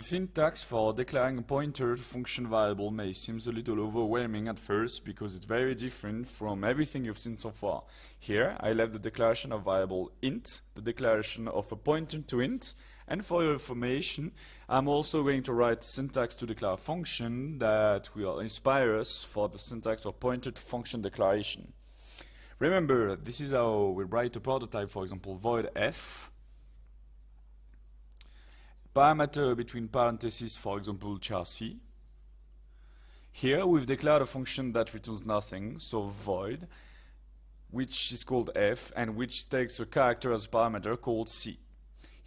syntax for declaring a pointer to function variable may seem a little overwhelming at first because it's very different from everything you've seen so far. Here, I left the declaration of variable int, the declaration of a pointer to int, and for your information, I'm also going to write syntax to declare a function that will inspire us for the syntax of pointer to function declaration. Remember, this is how we write a prototype, for example, void f, parameter between parentheses, for example, char c. Here we've declared a function that returns nothing, so void, which is called f, and which takes a character as a parameter called c.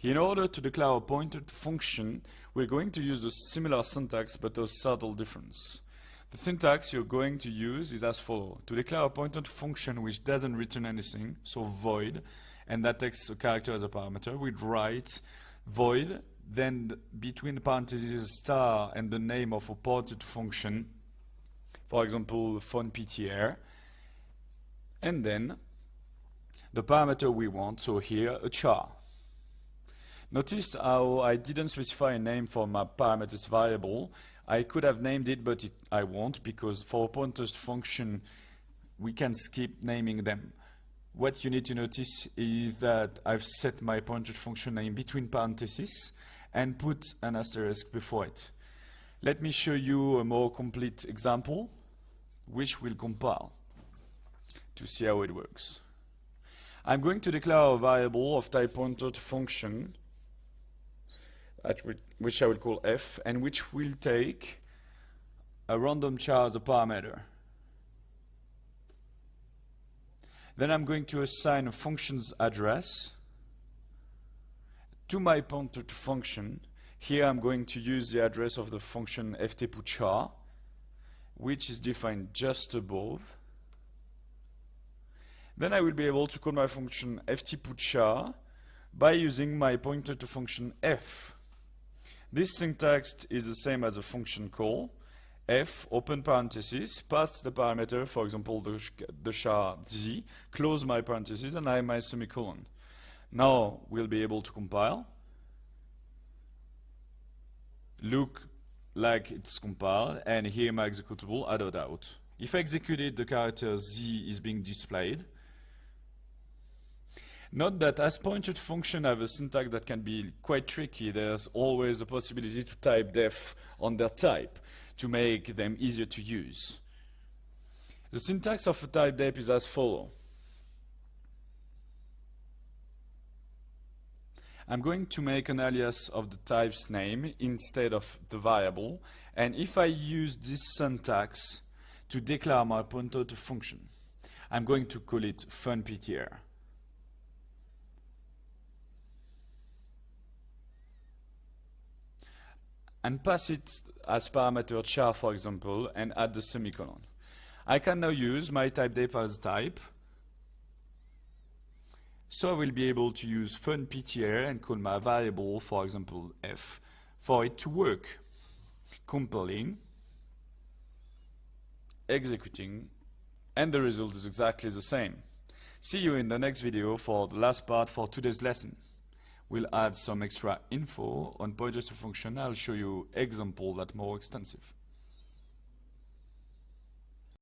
In order to declare a pointer function, we're going to use a similar syntax but a subtle difference. The syntax you're going to use is as follows. To declare a pointer function which doesn't return anything, so void, and that takes a character as a parameter, we'd write void, then between parentheses star and the name of a pointer function, for example phonePTR, and then the parameter we want, so here a char. Notice how I didn't specify a name for my parameters variable. I could have named it, but I won't, because for a pointers function we can skip naming them. What you need to notice is that I've set my pointer function name between parentheses and put an asterisk before it. Let me show you a more complete example, which will compile to see how it works. I'm going to declare a variable of type pointer function, which I will call f, and which will take a random char as a parameter. Then I'm going to assign a function's address to my pointer function. Here I'm going to use the address of the function ftputchar, which is defined just above. Then I will be able to call my function ftputchar by using my pointer to function f. This syntax is the same as a function call. F, open parentheses, pass the parameter, for example the char z, close my parentheses, and I have my semicolon. Now we'll be able to compile. Look like it's compiled, and here my executable .out. If I execute it, the character z is being displayed. Note that as pointer function have a syntax that can be quite tricky. There's always a possibility to type def on their type to make them easier to use. The syntax of a type def is as follows. I'm going to make an alias of the type's name instead of the variable, and if I use this syntax to declare my pointer to function, I'm going to call it phonePTR. And pass it as parameter char, for example, and add the semicolon. I can now use my typedef as type, so I will be able to use phonePTR and call my variable, for example, f, for it to work. Compiling, executing, and the result is exactly the same. See you in the next video for the last part for today's lesson. We'll add some extra info on pointers to function. I'll show you example that more extensive.